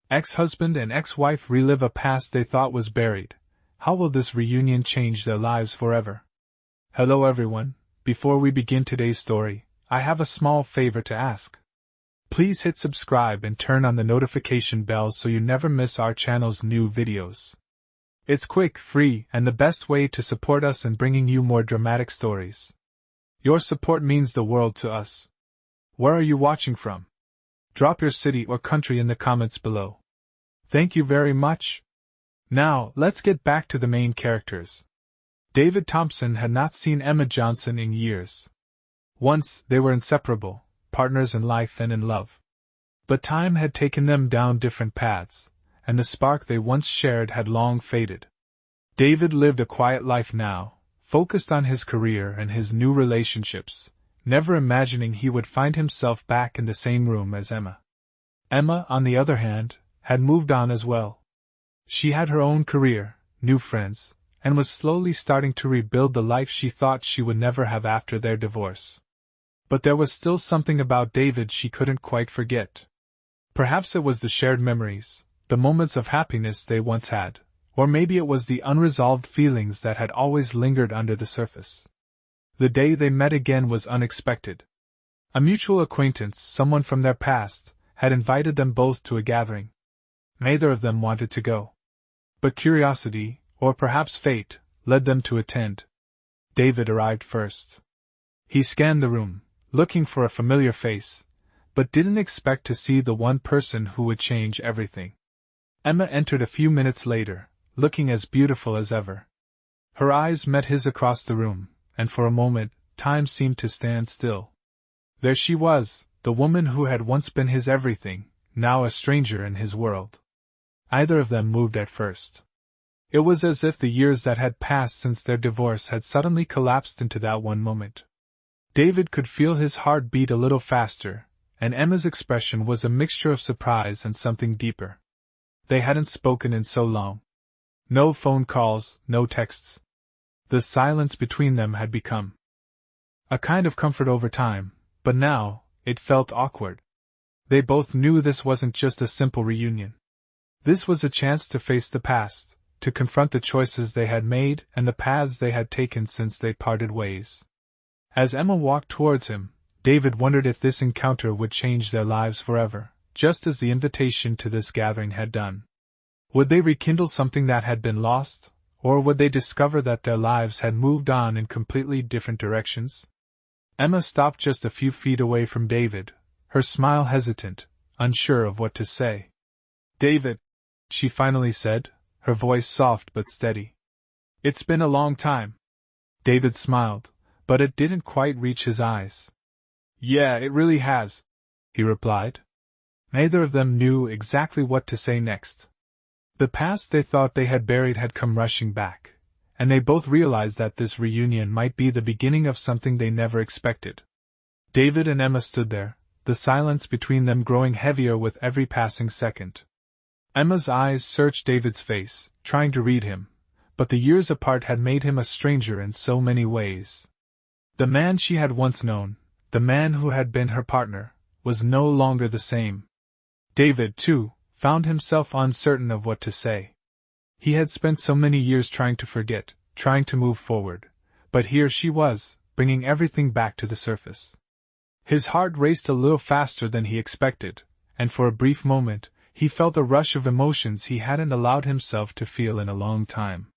Ex-husband and ex-wife relive a past they thought was buried. How will this reunion change their lives forever? Hello everyone, before we begin today's story, I have a small favor to ask. Please hit subscribe and turn on the notification bell so you never miss our channel's new videos. It's quick, free, and the best way to support us in bringing you more dramatic stories. Your support means the world to us. Where are you watching from? Drop your city or country in the comments below. Thank you very much. Now, let's get back to the main characters. David Thompson had not seen Emma Johnson in years. Once, they were inseparable, partners in life and in love. But time had taken them down different paths, and the spark they once shared had long faded. David lived a quiet life now, focused on his career and his new relationships, never imagining he would find himself back in the same room as Emma. Emma, on the other hand, had moved on as well. She had her own career, new friends, and was slowly starting to rebuild the life she thought she would never have after their divorce. But there was still something about David she couldn't quite forget. Perhaps it was the shared memories, the moments of happiness they once had, or maybe it was the unresolved feelings that had always lingered under the surface. The day they met again was unexpected. A mutual acquaintance, someone from their past, had invited them both to a gathering. Neither of them wanted to go. But curiosity, or perhaps fate, led them to attend. David arrived first. He scanned the room, looking for a familiar face, but didn't expect to see the one person who would change everything. Emma entered a few minutes later, looking as beautiful as ever. Her eyes met his across the room, and for a moment, time seemed to stand still. There she was, the woman who had once been his everything, now a stranger in his world. Neither of them moved at first. It was as if the years that had passed since their divorce had suddenly collapsed into that one moment. David could feel his heart beat a little faster, and Emma's expression was a mixture of surprise and something deeper. They hadn't spoken in so long. No phone calls, no texts. The silence between them had become a kind of comfort over time, but now, it felt awkward. They both knew this wasn't just a simple reunion. This was a chance to face the past, to confront the choices they had made and the paths they had taken since they parted ways. As Emma walked towards him, David wondered if this encounter would change their lives forever, just as the invitation to this gathering had done. Would they rekindle something that had been lost? Or would they discover that their lives had moved on in completely different directions? Emma stopped just a few feet away from David, her smile hesitant, unsure of what to say. "David," she finally said, her voice soft but steady. "It's been a long time." David smiled, but it didn't quite reach his eyes. "Yeah, it really has," he replied. Neither of them knew exactly what to say next. The past they thought they had buried had come rushing back, and they both realized that this reunion might be the beginning of something they never expected. David and Emma stood there, the silence between them growing heavier with every passing second. Emma's eyes searched David's face, trying to read him, but the years apart had made him a stranger in so many ways. The man she had once known, the man who had been her partner, was no longer the same. David, too, found himself uncertain of what to say. He had spent so many years trying to forget, trying to move forward, but here she was, bringing everything back to the surface. His heart raced a little faster than he expected, and for a brief moment, he felt a rush of emotions he hadn't allowed himself to feel in a long time.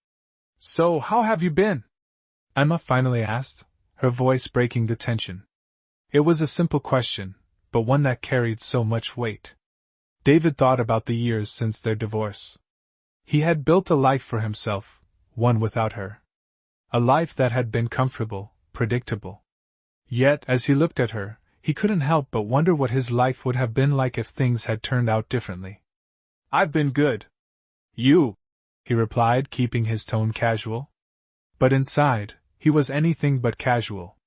"So, how have you been?" Emma finally asked, her voice breaking the tension. It was a simple question, but one that carried so much weight. David thought about the years since their divorce. He had built a life for himself, one without her. A life that had been comfortable, predictable. Yet, as he looked at her, he couldn't help but wonder what his life would have been like if things had turned out differently. "I've been good. You?" he replied, keeping his tone casual. But inside, he was anything but casual.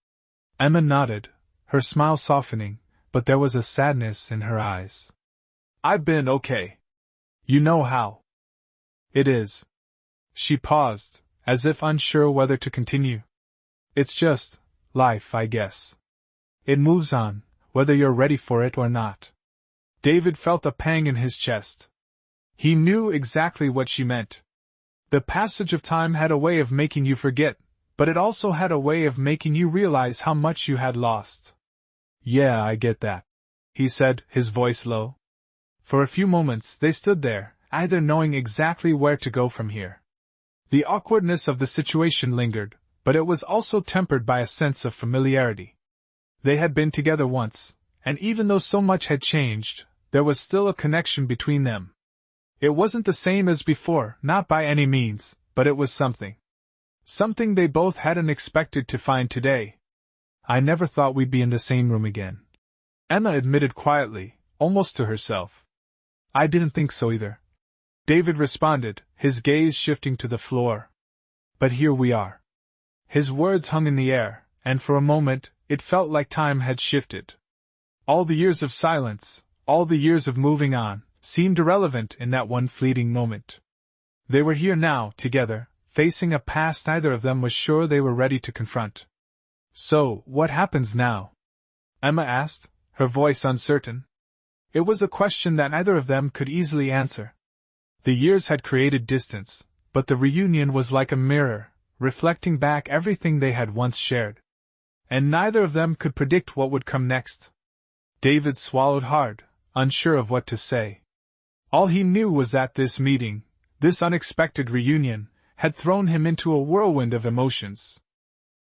Emma nodded, her smile softening, but there was a sadness in her eyes. "I've been okay. You know how it is." She paused, as if unsure whether to continue. "It's just life, I guess. It moves on, whether you're ready for it or not." David felt a pang in his chest. He knew exactly what she meant. The passage of time had a way of making you forget, but it also had a way of making you realize how much you had lost. Yeah, I get that, he said, his voice low. For a few moments they stood there, either knowing exactly where to go from here. The awkwardness of the situation lingered, but it was also tempered by a sense of familiarity. They had been together once, and even though so much had changed, there was still a connection between them. It wasn't the same as before, not by any means, but it was something. Something they both hadn't expected to find today. I never thought we'd be in the same room again, Emma admitted quietly, almost to herself. I didn't think so either, David responded, his gaze shifting to the floor. But here we are. His words hung in the air, and for a moment, it felt like time had shifted. All the years of silence, all the years of moving on, seemed irrelevant in that one fleeting moment. They were here now, together, facing a past neither of them was sure they were ready to confront. So, what happens now? Emma asked, her voice uncertain. It was a question that neither of them could easily answer. The years had created distance, but the reunion was like a mirror, reflecting back everything they had once shared. And neither of them could predict what would come next. David swallowed hard, unsure of what to say. All he knew was that this meeting, this unexpected reunion, had thrown him into a whirlwind of emotions.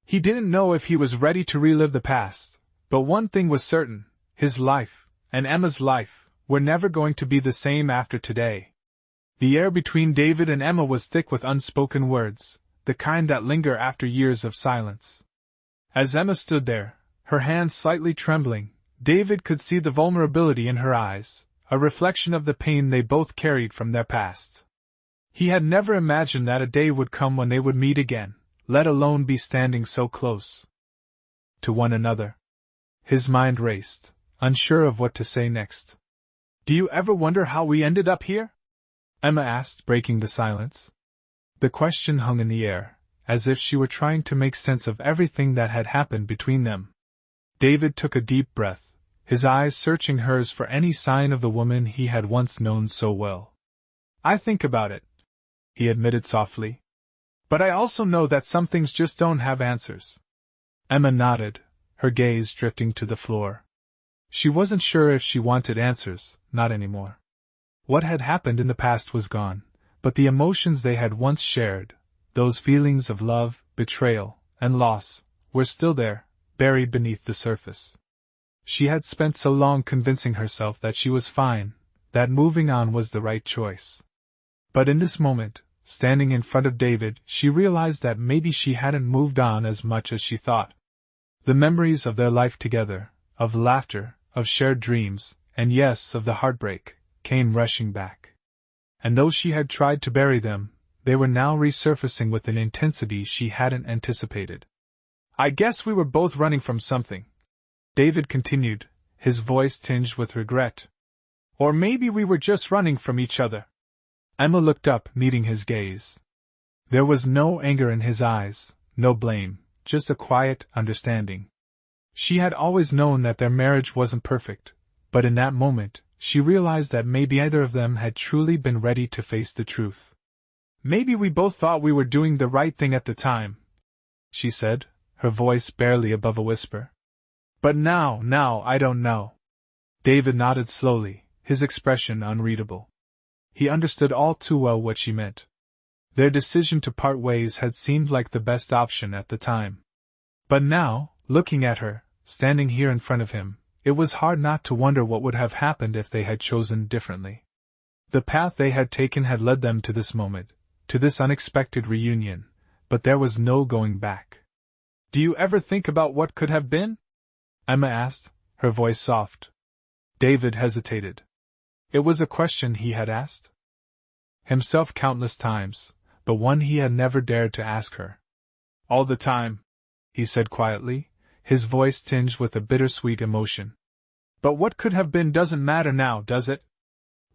He didn't know if he was ready to relive the past, but one thing was certain, his life, and Emma's life, were never going to be the same after today. The air between David and Emma was thick with unspoken words, the kind that linger after years of silence. As Emma stood there, her hands slightly trembling, David could see the vulnerability in her eyes, a reflection of the pain they both carried from their past. He had never imagined that a day would come when they would meet again, let alone be standing so close to one another. His mind raced, unsure of what to say next. Do you ever wonder how we ended up here? Emma asked, breaking the silence. The question hung in the air, as if she were trying to make sense of everything that had happened between them. David took a deep breath, his eyes searching hers for any sign of the woman he had once known so well. I think about it, he admitted softly. But I also know that some things just don't have answers. Emma nodded, her gaze drifting to the floor. She wasn't sure if she wanted answers, not anymore. What had happened in the past was gone, but the emotions they had once shared, those feelings of love, betrayal, and loss, were still there, buried beneath the surface. She had spent so long convincing herself that she was fine, that moving on was the right choice. But in this moment, standing in front of David, she realized that maybe she hadn't moved on as much as she thought. The memories of their life together, of laughter, of shared dreams, and yes, of the heartbreak, came rushing back. And though she had tried to bury them, they were now resurfacing with an intensity she hadn't anticipated. I guess we were both running from something, David continued, his voice tinged with regret. Or maybe we were just running from each other. Emma looked up, meeting his gaze. There was no anger in his eyes, no blame, just a quiet understanding. She had always known that their marriage wasn't perfect, but in that moment, she realized that maybe either of them had truly been ready to face the truth. Maybe we both thought we were doing the right thing at the time, she said, her voice barely above a whisper. But now I don't know. David nodded slowly, his expression unreadable. He understood all too well what she meant. Their decision to part ways had seemed like the best option at the time. But now, looking at her, standing here in front of him, it was hard not to wonder what would have happened if they had chosen differently. The path they had taken had led them to this moment, to this unexpected reunion, but there was no going back. Do you ever think about what could have been? Emma asked, her voice soft. David hesitated. It was a question he had asked himself countless times, but one he had never dared to ask her. All the time, he said quietly, his voice tinged with a bittersweet emotion. But what could have been doesn't matter now, does it?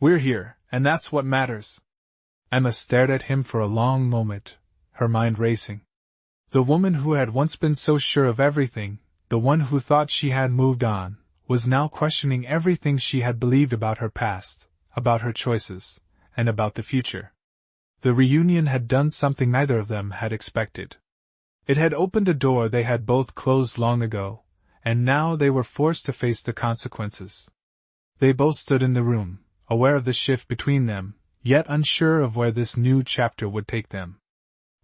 We're here, and that's what matters. Emma stared at him for a long moment, her mind racing. The woman who had once been so sure of everything, the one who thought she had moved on, was now questioning everything she had believed about her past, about her choices, and about the future. The reunion had done something neither of them had expected. It had opened a door they had both closed long ago, and now they were forced to face the consequences. They both stood in the room, aware of the shift between them, yet unsure of where this new chapter would take them.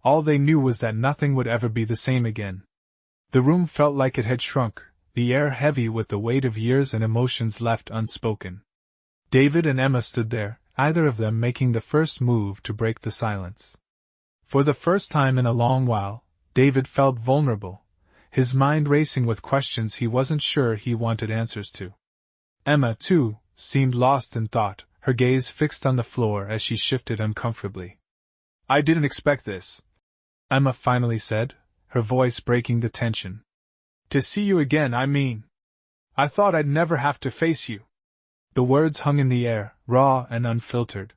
All they knew was that nothing would ever be the same again. The room felt like it had shrunk, the air heavy with the weight of years and emotions left unspoken. David and Emma stood there, either of them making the first move to break the silence. For the first time in a long while, David felt vulnerable, his mind racing with questions he wasn't sure he wanted answers to. Emma, too, seemed lost in thought, her gaze fixed on the floor as she shifted uncomfortably. "I didn't expect this," Emma finally said, her voice breaking the tension. "To see you again, I mean. I thought I'd never have to face you." The words hung in the air, raw and unfiltered.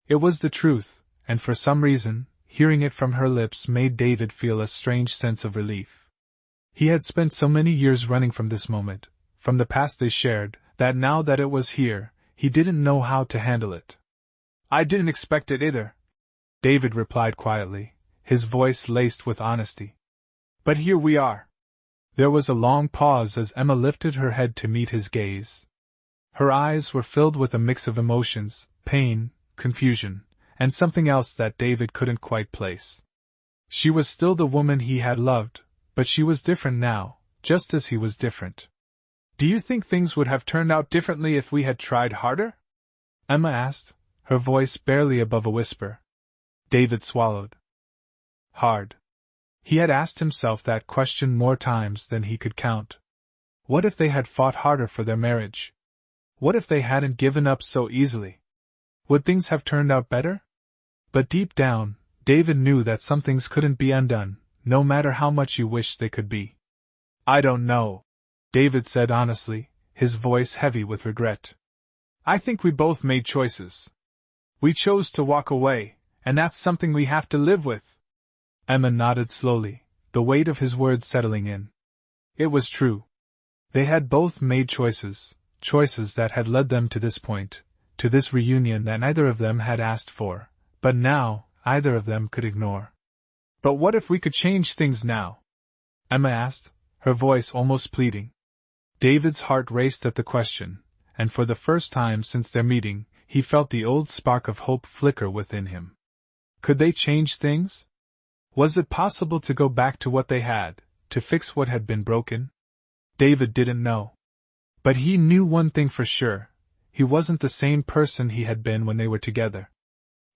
It was the truth, and for some reason, hearing it from her lips made David feel a strange sense of relief. He had spent so many years running from this moment, from the past they shared, that now that it was here, he didn't know how to handle it. "I didn't expect it either," David replied quietly, his voice laced with honesty. "But here we are." There was a long pause as Emma lifted her head to meet his gaze. Her eyes were filled with a mix of emotions, pain, confusion, and something else that David couldn't quite place. She was still the woman he had loved, but she was different now, just as he was different. "Do you think things would have turned out differently if we had tried harder?" Emma asked, her voice barely above a whisper. David swallowed hard. He had asked himself that question more times than he could count. What if they had fought harder for their marriage? What if they hadn't given up so easily? Would things have turned out better? But deep down, David knew that some things couldn't be undone, no matter how much you wished they could be. "I don't know," David said honestly, his voice heavy with regret. "I think we both made choices. We chose to walk away, and that's something we have to live with." Emma nodded slowly, the weight of his words settling in. It was true. They had both made choices that had led them to this point, to this reunion that neither of them had asked for, but now, either of them could ignore. "But what if we could change things now?" Emma asked, her voice almost pleading. David's heart raced at the question, and for the first time since their meeting, he felt the old spark of hope flicker within him. Could they change things? Was it possible to go back to what they had, to fix what had been broken? David didn't know. But he knew one thing for sure: he wasn't the same person he had been when they were together.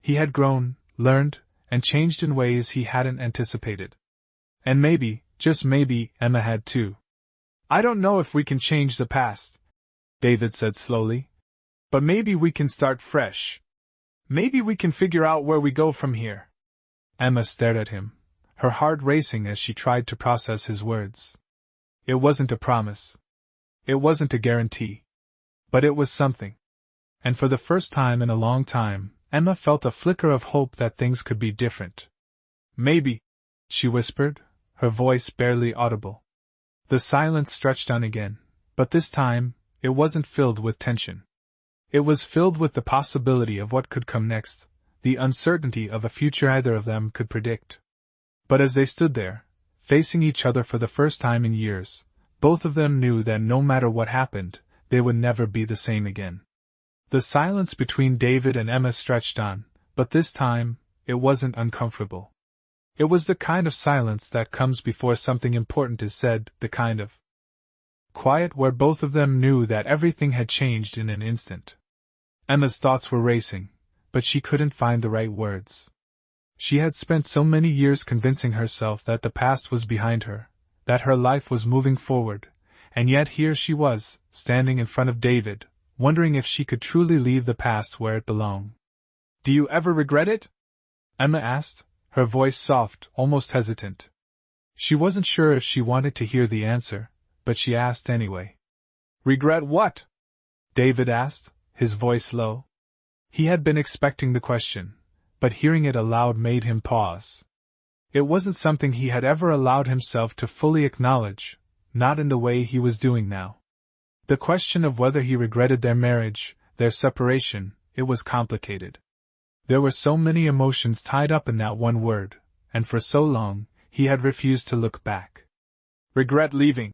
He had grown, learned, and changed in ways he hadn't anticipated. And maybe, just maybe, Emma had too. "I don't know if we can change the past," David said slowly. "But maybe we can start fresh. Maybe we can figure out where we go from here." Emma stared at him, her heart racing as she tried to process his words. It wasn't a promise. It wasn't a guarantee. But it was something. And for the first time in a long time, Emma felt a flicker of hope that things could be different. "Maybe," she whispered, her voice barely audible. The silence stretched on again, but this time, it wasn't filled with tension. It was filled with the possibility of what could come next, the uncertainty of a future either of them could predict. But as they stood there, facing each other for the first time in years, both of them knew that no matter what happened, they would never be the same again. The silence between David and Emma stretched on, but this time, it wasn't uncomfortable. It was the kind of silence that comes before something important is said, the kind of quiet where both of them knew that everything had changed in an instant. Emma's thoughts were racing, but she couldn't find the right words. She had spent so many years convincing herself that the past was behind her, that her life was moving forward, and yet here she was, standing in front of David, wondering if she could truly leave the past where it belonged. "Do you ever regret it?" Emma asked, her voice soft, almost hesitant. She wasn't sure if she wanted to hear the answer, but she asked anyway. "Regret what?" David asked, his voice low. He had been expecting the question, but hearing it aloud made him pause. It wasn't something he had ever allowed himself to fully acknowledge, not in the way he was doing now. The question of whether he regretted their marriage, their separation, it was complicated. There were so many emotions tied up in that one word, and for so long, he had refused to look back. "Regret leaving,"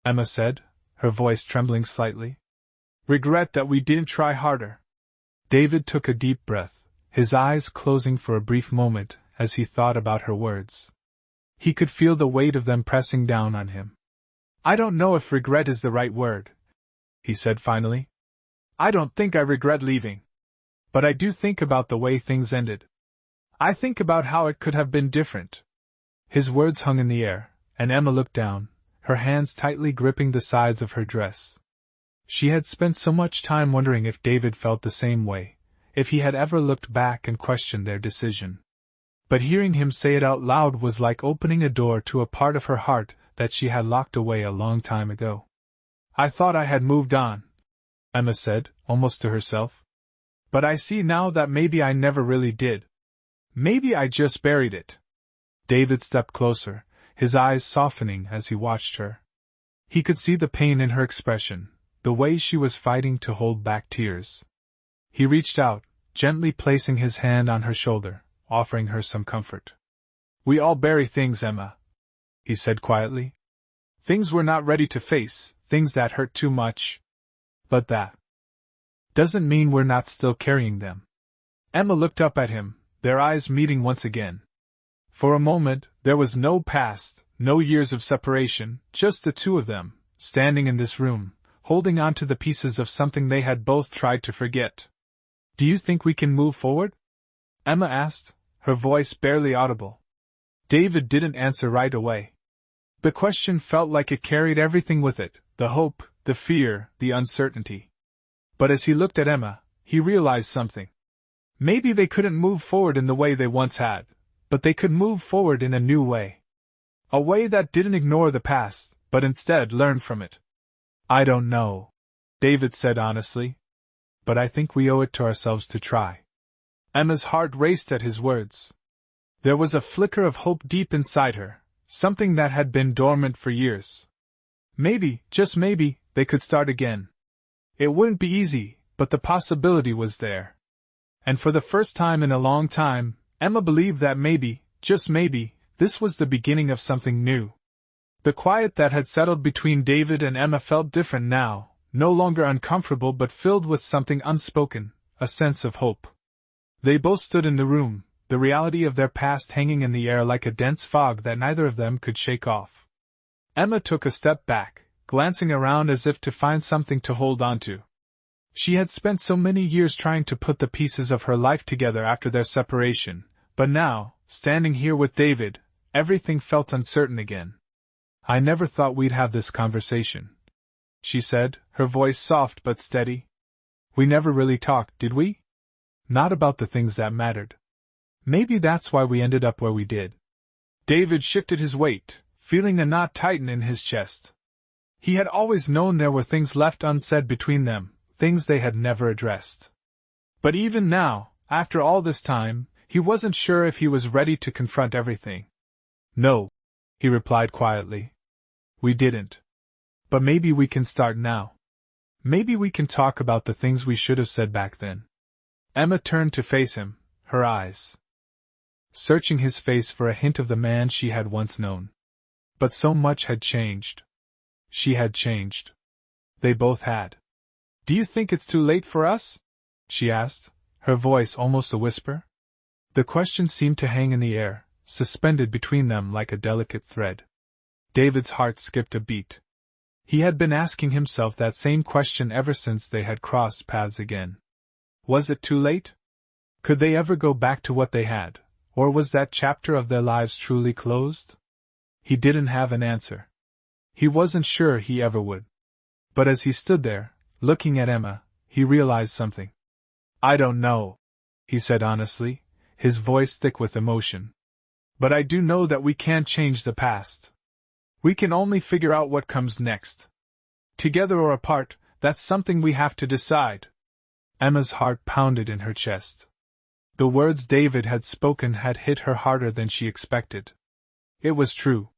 Emma said, her voice trembling slightly. "Regret that we didn't try harder." David took a deep breath, his eyes closing for a brief moment as he thought about her words. He could feel the weight of them pressing down on him. "I don't know if regret is the right word," he said finally. "I don't think I regret leaving. But I do think about the way things ended. I think about how it could have been different." His words hung in the air, and Emma looked down, her hands tightly gripping the sides of her dress. She had spent so much time wondering if David felt the same way, if he had ever looked back and questioned their decision. But hearing him say it out loud was like opening a door to a part of her heart that she had locked away a long time ago. "I thought I had moved on," Emma said, almost to herself. "But I see now that maybe I never really did. Maybe I just buried it." David stepped closer, his eyes softening as he watched her. He could see the pain in her expression, the way she was fighting to hold back tears. He reached out, gently placing his hand on her shoulder, offering her some comfort. "We all bury things, Emma," he said quietly. "Things we're not ready to face, things that hurt too much. But that doesn't mean we're not still carrying them." Emma looked up at him, their eyes meeting once again. For a moment, there was no past, no years of separation, just the two of them, standing in this room, holding on to the pieces of something they had both tried to forget. "Do you think we can move forward?" Emma asked, her voice barely audible. David didn't answer right away. The question felt like it carried everything with it, the hope, the fear, the uncertainty. But as he looked at Emma, he realized something. Maybe they couldn't move forward in the way they once had, but they could move forward in a new way. A way that didn't ignore the past, but instead learned from it. "I don't know," David said honestly. "But I think we owe it to ourselves to try." Emma's heart raced at his words. There was a flicker of hope deep inside her, something that had been dormant for years. Maybe, just maybe, they could start again. It wouldn't be easy, but the possibility was there. And for the first time in a long time, Emma believed that maybe, just maybe, this was the beginning of something new. The quiet that had settled between David and Emma felt different now, no longer uncomfortable but filled with something unspoken, a sense of hope. They both stood in the room, the reality of their past hanging in the air like a dense fog that neither of them could shake off. Emma took a step back, glancing around as if to find something to hold on to. She had spent so many years trying to put the pieces of her life together after their separation, but now, standing here with David, everything felt uncertain again. "I never thought we'd have this conversation," she said, her voice soft but steady. "We never really talked, did we? Not about the things that mattered. Maybe that's why we ended up where we did." David shifted his weight, feeling a knot tighten in his chest. He had always known there were things left unsaid between them, things they had never addressed. But even now, after all this time, he wasn't sure if he was ready to confront everything. "No," he replied quietly. "We didn't. But maybe we can start now. Maybe we can talk about the things we should have said back then." Emma turned to face him, her eyes searching his face for a hint of the man she had once known. But so much had changed. She had changed. They both had. "Do you think it's too late for us?" she asked, her voice almost a whisper. The question seemed to hang in the air, suspended between them like a delicate thread. David's heart skipped a beat. He had been asking himself that same question ever since they had crossed paths again. Was it too late? Could they ever go back to what they had, or was that chapter of their lives truly closed? He didn't have an answer. He wasn't sure he ever would. But as he stood there, looking at Emma, he realized something. "I don't know," he said honestly, his voice thick with emotion. "But I do know that we can't change the past. We can only figure out what comes next. Together or apart, that's something we have to decide." Emma's heart pounded in her chest. The words David had spoken had hit her harder than she expected. It was true.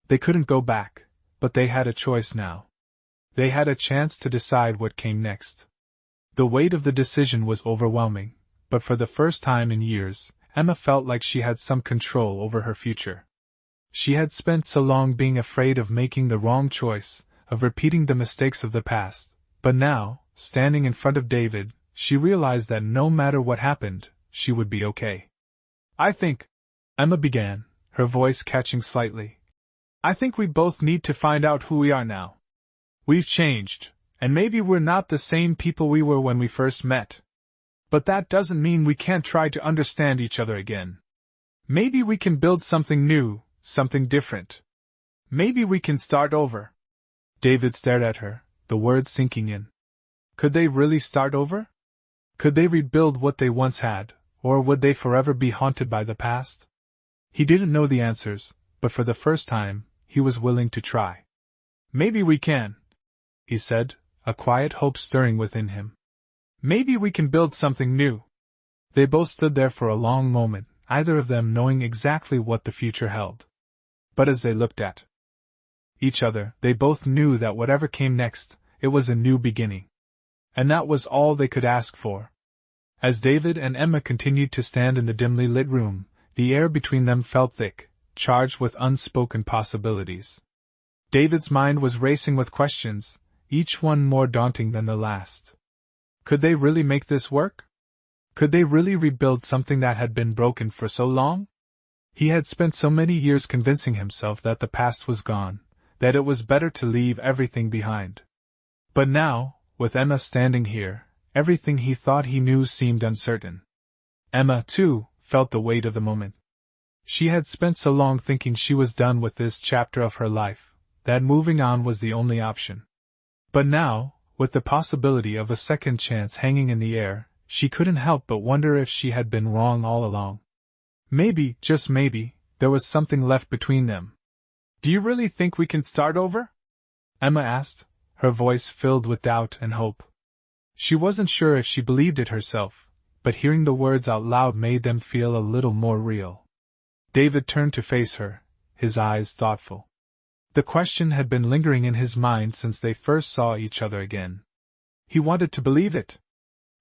They couldn't go back, but they had a choice now. They had a chance to decide what came next. The weight of the decision was overwhelming, but for the first time in years, Emma felt like she had some control over her future. She had spent so long being afraid of making the wrong choice, of repeating the mistakes of the past, but now, standing in front of David, she realized that no matter what happened, she would be okay. "I think," Emma began, her voice catching slightly, "I think we both need to find out who we are now. We've changed, and maybe we're not the same people we were when we first met. But that doesn't mean we can't try to understand each other again. Maybe we can build something new, something different. Maybe we can start over." David stared at her, the words sinking in. Could they really start over? Could they rebuild what they once had, or would they forever be haunted by the past? He didn't know the answers, but for the first time, he was willing to try. "Maybe we can," he said, a quiet hope stirring within him. "Maybe we can build something new." They both stood there for a long moment, either of them knowing exactly what the future held. But as they looked at each other, they both knew that whatever came next, it was a new beginning. And that was all they could ask for. As David and Emma continued to stand in the dimly lit room, the air between them felt thick, charged with unspoken possibilities. David's mind was racing with questions, each one more daunting than the last. Could they really make this work? Could they really rebuild something that had been broken for so long? He had spent so many years convincing himself that the past was gone, that it was better to leave everything behind. But now, with Emma standing here, everything he thought he knew seemed uncertain. Emma, too, felt the weight of the moment. She had spent so long thinking she was done with this chapter of her life, that moving on was the only option. But now, with the possibility of a second chance hanging in the air, she couldn't help but wonder if she had been wrong all along. Maybe, just maybe, there was something left between them. "Do you really think we can start over?" Emma asked, her voice filled with doubt and hope. She wasn't sure if she believed it herself, but hearing the words out loud made them feel a little more real. David turned to face her, his eyes thoughtful. The question had been lingering in his mind since they first saw each other again. He wanted to believe it.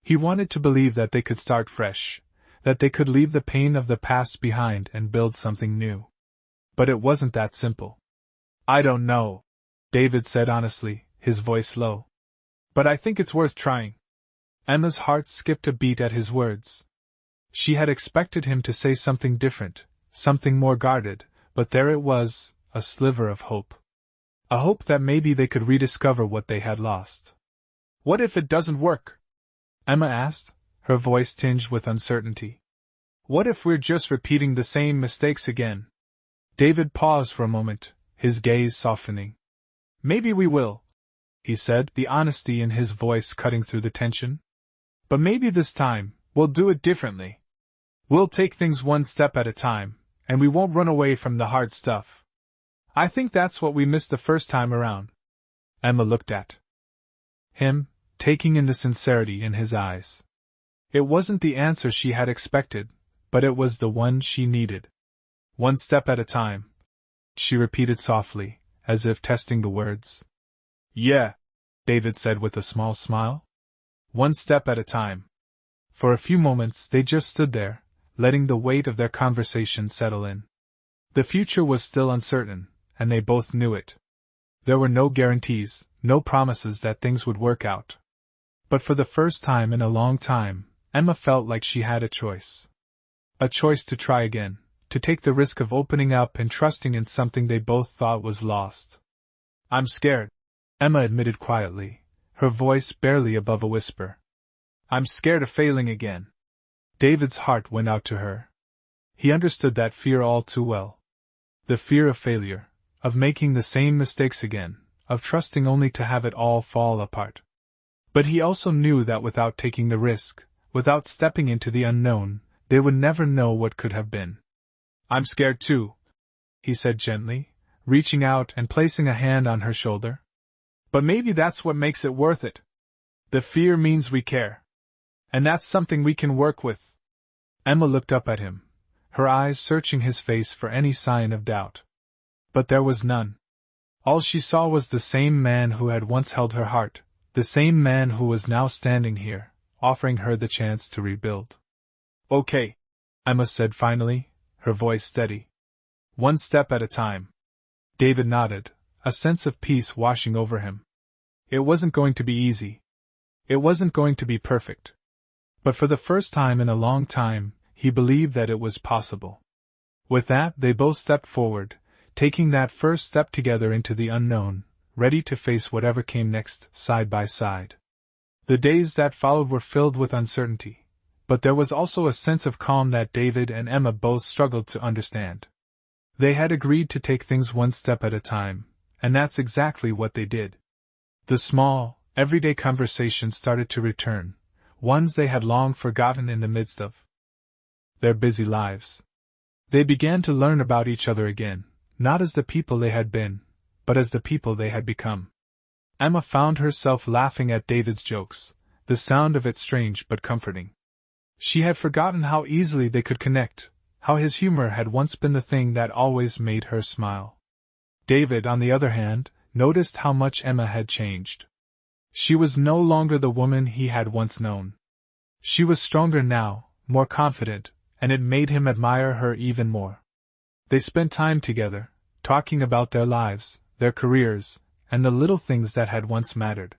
He wanted to believe that they could start fresh, that they could leave the pain of the past behind and build something new. But it wasn't that simple. "I don't know," David said honestly, his voice low. "But I think it's worth trying." Emma's heart skipped a beat at his words. She had expected him to say something different, something more guarded, but there it was, a sliver of hope. A hope that maybe they could rediscover what they had lost. "What if it doesn't work?" Emma asked, her voice tinged with uncertainty. "What if we're just repeating the same mistakes again?" David paused for a moment, his gaze softening. "Maybe we will," he said, the honesty in his voice cutting through the tension. "But maybe this time, we'll do it differently. We'll take things one step at a time, and we won't run away from the hard stuff. I think that's what we missed the first time around." Emma looked at him, taking in the sincerity in his eyes. It wasn't the answer she had expected, but it was the one she needed. "One step at a time," she repeated softly, as if testing the words. "Yeah," David said with a small smile. "One step at a time." For a few moments they just stood there, letting the weight of their conversation settle in. The future was still uncertain, and they both knew it. There were no guarantees, no promises that things would work out. But for the first time in a long time, Emma felt like she had a choice. A choice to try again, to take the risk of opening up and trusting in something they both thought was lost. "I'm scared," Emma admitted quietly, her voice barely above a whisper. "I'm scared of failing again." David's heart went out to her. He understood that fear all too well. The fear of failure, of making the same mistakes again, of trusting only to have it all fall apart. But he also knew that without taking the risk, without stepping into the unknown, they would never know what could have been. "I'm scared too," he said gently, reaching out and placing a hand on her shoulder. "But maybe that's what makes it worth it. The fear means we care. And that's something we can work with." Emma looked up at him, her eyes searching his face for any sign of doubt. But there was none. All she saw was the same man who had once held her heart, the same man who was now standing here, offering her the chance to rebuild. Okay, Emma said finally, her voice steady. One step at a time. David nodded, a sense of peace washing over him. It wasn't going to be easy. It wasn't going to be perfect. But for the first time in a long time, he believed that it was possible. With that, they both stepped forward, taking that first step together into the unknown, ready to face whatever came next, side by side. The days that followed were filled with uncertainty, but there was also a sense of calm that David and Emma both struggled to understand. They had agreed to take things one step at a time, and that's exactly what they did. The small, everyday conversations started to return, ones they had long forgotten in the midst of their busy lives. They began to learn about each other again, not as the people they had been, but as the people they had become. Emma found herself laughing at David's jokes, the sound of it strange but comforting. She had forgotten how easily they could connect, how his humor had once been the thing that always made her smile. David, on the other hand, noticed how much Emma had changed. She was no longer the woman he had once known. She was stronger now, more confident, and it made him admire her even more. They spent time together, talking about their lives, their careers, and the little things that had once mattered.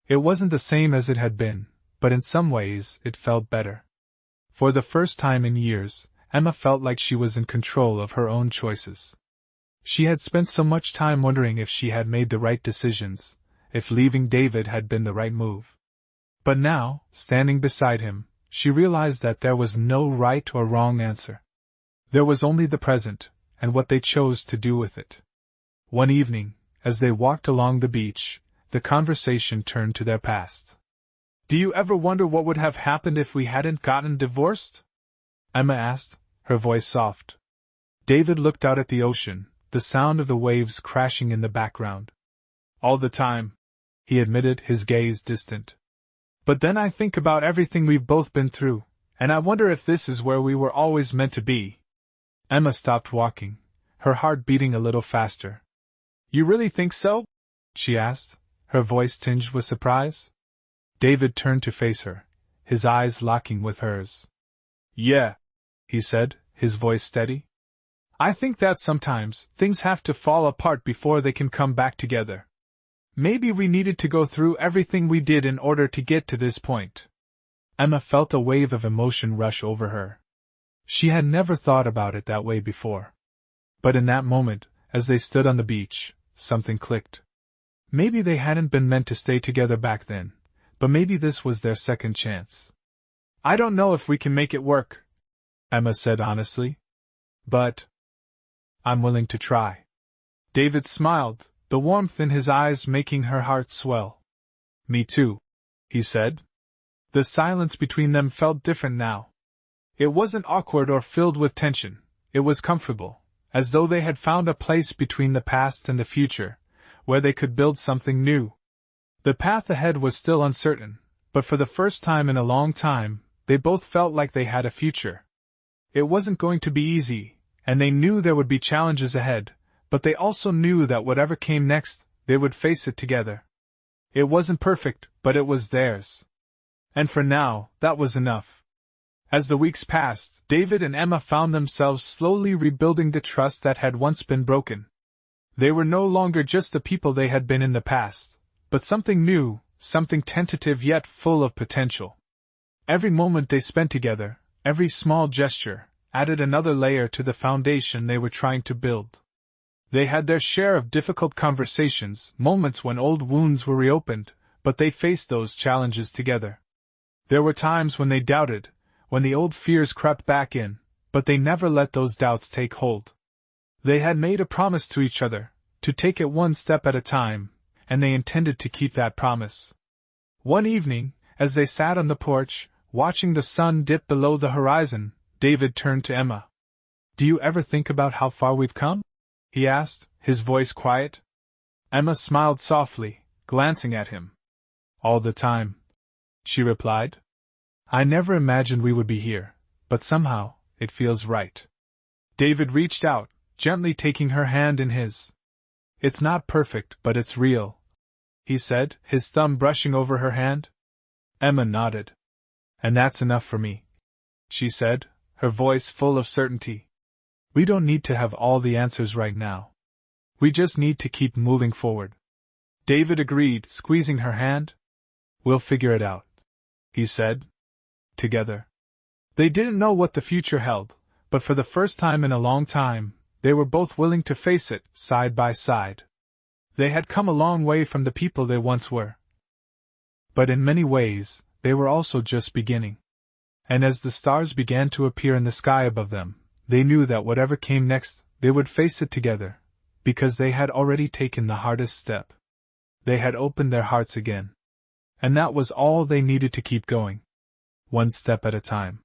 It wasn't the same as it had been, but in some ways it felt better. For the first time in years, Emma felt like she was in control of her own choices. She had spent so much time wondering if she had made the right decisions, if leaving David had been the right move. But now, standing beside him, she realized that there was no right or wrong answer. There was only the present, and what they chose to do with it. One evening, as they walked along the beach, the conversation turned to their past. "Do you ever wonder what would have happened if we hadn't gotten divorced?" Emma asked, her voice soft. David looked out at the ocean, the sound of the waves crashing in the background. "All the time," he admitted, his gaze distant. "But then I think about everything we've both been through, and I wonder if this is where we were always meant to be." Emma stopped walking, her heart beating a little faster. "You really think so?" she asked, her voice tinged with surprise. David turned to face her, his eyes locking with hers. "Yeah," he said, his voice steady. "I think that sometimes things have to fall apart before they can come back together. Maybe we needed to go through everything we did in order to get to this point." Emma felt a wave of emotion rush over her. She had never thought about it that way before. But in that moment, as they stood on the beach, something clicked. Maybe they hadn't been meant to stay together back then, but maybe this was their second chance. "I don't know if we can make it work," Emma said honestly. "But I'm willing to try." David smiled, the warmth in his eyes making her heart swell. "Me too," he said. The silence between them felt different now. It wasn't awkward or filled with tension, it was comfortable, as though they had found a place between the past and the future, where they could build something new. The path ahead was still uncertain, but for the first time in a long time, they both felt like they had a future. It wasn't going to be easy, and they knew there would be challenges ahead, but they also knew that whatever came next, they would face it together. It wasn't perfect, but it was theirs. And for now, that was enough. As the weeks passed, David and Emma found themselves slowly rebuilding the trust that had once been broken. They were no longer just the people they had been in the past, but something new, something tentative yet full of potential. Every moment they spent together, every small gesture, added another layer to the foundation they were trying to build. They had their share of difficult conversations, moments when old wounds were reopened, but they faced those challenges together. There were times when they doubted, when the old fears crept back in, but they never let those doubts take hold. They had made a promise to each other, to take it one step at a time, and they intended to keep that promise. One evening, as they sat on the porch, watching the sun dip below the horizon, David turned to Emma. "Do you ever think about how far we've come?" he asked, his voice quiet. Emma smiled softly, glancing at him. "All the time," she replied. "I never imagined we would be here, but somehow, it feels right." David reached out, gently taking her hand in his. "It's not perfect, but it's real," he said, his thumb brushing over her hand. Emma nodded. "And that's enough for me," she said, her voice full of certainty. We don't need to have all the answers right now. We just need to keep moving forward. David agreed, squeezing her hand. We'll figure it out, he said. Together. They didn't know what the future held, but for the first time in a long time, they were both willing to face it, side by side. They had come a long way from the people they once were. But in many ways, they were also just beginning. And as the stars began to appear in the sky above them, they knew that whatever came next, they would face it together, because they had already taken the hardest step. They had opened their hearts again. And that was all they needed to keep going. One step at a time.